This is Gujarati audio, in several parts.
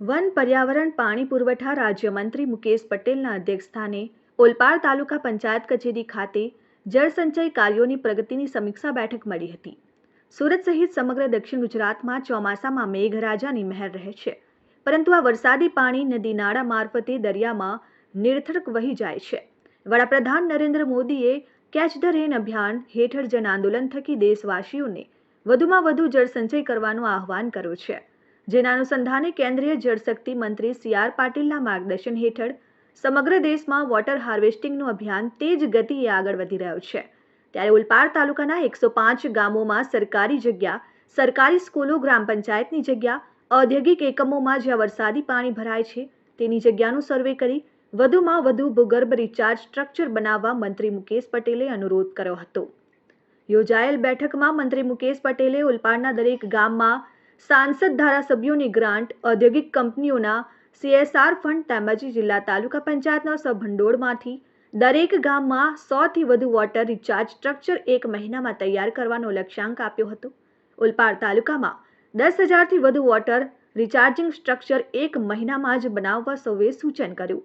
વન પર્યાવરણ પાણી પુરવઠા રાજ્યમંત્રી મુકેશ પટેલના અધ્યક્ષસ્થાને ઓલપાડ તાલુકા પંચાયત કચેરી ખાતે જળસંચય કાર્યોની પ્રગતિની સમીક્ષા બેઠક મળી હતી। સુરત સહિત સમગ્ર દક્ષિણ ગુજરાતમાં ચોમાસામાં મેઘરાજાની મહેર રહે છે, પરંતુ આ વરસાદી પાણી નદી નાળા મારફતે દરિયામાં નિરથક વહી જાય છે। વડાપ્રધાન નરેન્દ્ર મોદીએ કેચ ધ રેન અભિયાન હેઠળ જન આંદોલન થકી દેશવાસીઓને વધુમાં વધુ જળસંચય કરવાનું આહવાન કર્યું છે, જેના અનુસંધાને કેન્દ્રીય જળશક્તિ મંત્રી સી.આર. પાટીલના માર્ગદર્શન હેઠળ સમગ્ર દેશમાં વોટર હાર્વેસ્ટિંગનું અભિયાન તેજ ગતિએ આગળ વધી રહ્યું છે। ત્યારે ઓલપાડ તાલુકાના 105 ગામોમાં સરકારી જગ્યા, સરકારી સ્કૂલો, ગ્રામ પંચાયતની જગ્યા, ઔદ્યોગિક એકમોમાં જ્યાં વરસાદી પાણી ભરાય છે તેની જગ્યાનું સર્વે કરી વધુમાં વધુ ભૂગર્ભ રિચાર્જ સ્ટ્રક્ચર બનાવવા મંત્રી મુકેશ પટેલે અનુરોધ કર્યો હતો। યોજાયેલ બેઠકમાં મંત્રી મુકેશ પટેલે ઓલપાડના દરેક ગામમાં સાંસદ ધારાસભ્યોની ગ્રાન્ટ, ઔદ્યોગિક કંપનીઓના CSR ફંડ તેમજ જિલ્લા તાલુકા પંચાયતના સભંડોળમાંથી દરેક ગામમાં 100થી વધુ વોટર રિચાર્જ સ્ટ્રક્ચર એક મહિનામાં તૈયાર કરવાનો લક્ષ્યાંક આપ્યો હતો। ઓલપાડ તાલુકામાં 10,000થી વધુ વોટર રિચાર્જિંગ સ્ટ્રક્ચર એક મહિનામાં જ બનાવવા સૌએ સૂચન કર્યું।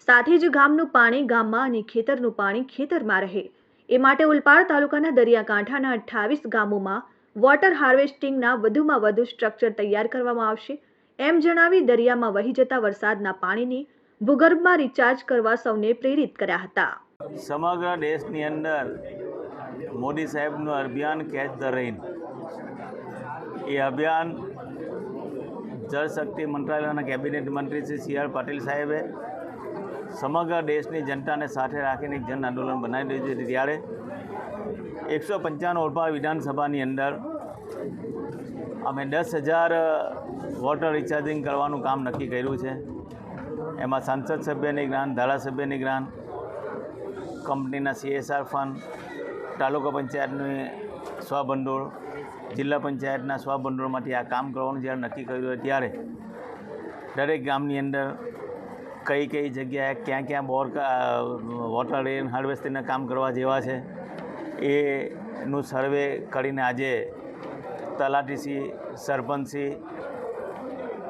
સાથે જ ગામનું પાણી ગામમાં અને ખેતરનું પાણી ખેતરમાં રહે એ માટે ઓલપાડ તાલુકાના દરિયાકાંઠાના 28 ગામોમાં વોટર હાર્વેસ્ટિંગના વધુમાં વધુ સ્ટ્રક્ચર તૈયાર કરવામાં આવશે એમ જણાવી દરિયામાં વહી જતા વરસાદના પાણીને ભૂગર્ભમાં રિચાર્જ કરવા સૌને પ્રેરિત કર્યા હતા। સમગ્ર દેશની અંદર મોદી સાહેબનું અભિયાન કેચ ધ રેન, એ અભિયાન જળશક્તિ મંત્રાલયના કેબિનેટ મંત્રી શ્રી સી.આર. પાટીલ સાહેબે સમગ્ર દેશની જનતાને સાથે રાખીને એક જન આંદોલન બનાવી દીધું છે। ત્યારે 155 ઓલપાડ વિધાનસભાની અંદર અમે 10,000 વોટર રિચાર્જિંગ કરવાનું કામ નક્કી કર્યું છે। એમાં સંસદ સભ્યની ગ્રાન્ટ, ધારાસભ્યની ગ્રાન્ટ, કંપનીના CSR ફંડ, તાલુકા પંચાયતની સ્વભંડોળ, જિલ્લા પંચાયતના સ્વભંડોળમાંથી આ કામ કરવાનું જ્યારે નક્કી કર્યું હોય ત્યારે દરેક ગામની અંદર કઈ કઈ જગ્યાએ ક્યાં ક્યાં વોટર રેન હાર્વેસ્ટિંગના કામ કરવા જેવા છે એનું સર્વે કરીને આજે તલાટીશ્રી, સરપંચશ્રી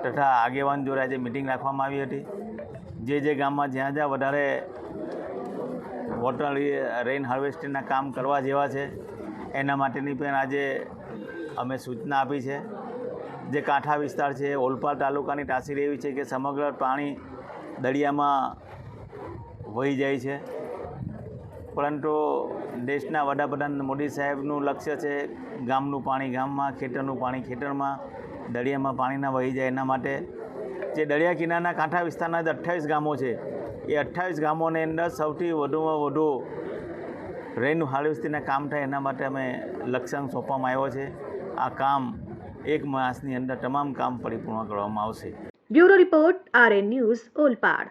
તથા આગેવાન જોડે આજે મિટિંગ રાખવામાં આવી હતી। જે ગામમાં જ્યાં જ્યાં વધારે વોટર રેન હાર્વેસ્ટિંગના કામ કરવા જેવા છે એના માટેની પણ આજે અમે સૂચના આપી છે। જે કાંઠા વિસ્તાર છે, ઓલપાડ તાલુકાની તાસીર એવી છે કે સમગ્ર પાણી દરિયામાં વહી જાય છે, પરંતુ દેશના વડાપ્રધાન મોદી સાહેબનું લક્ષ્ય છે ગામનું પાણી ગામમાં, ખેતરનું પાણી ખેતરમાં, દરિયામાં પાણી ના વહી જાય એના માટે જે દરિયા કિનારાના કાંઠા વિસ્તારના જે 28 ગામો છે એ 28 ગામોની અંદર સૌથી વધુમાં વધુ રેન હાર્વેસ્ટિંગના કામ થાય એના માટે અમે લક્ષ્યાંક સોંપવામાં આવ્યો છે। આ કામ એક માસની અંદર તમામ કામ પરિપૂર્ણ કરવામાં આવશે। Bureau report, RN news, Olpad.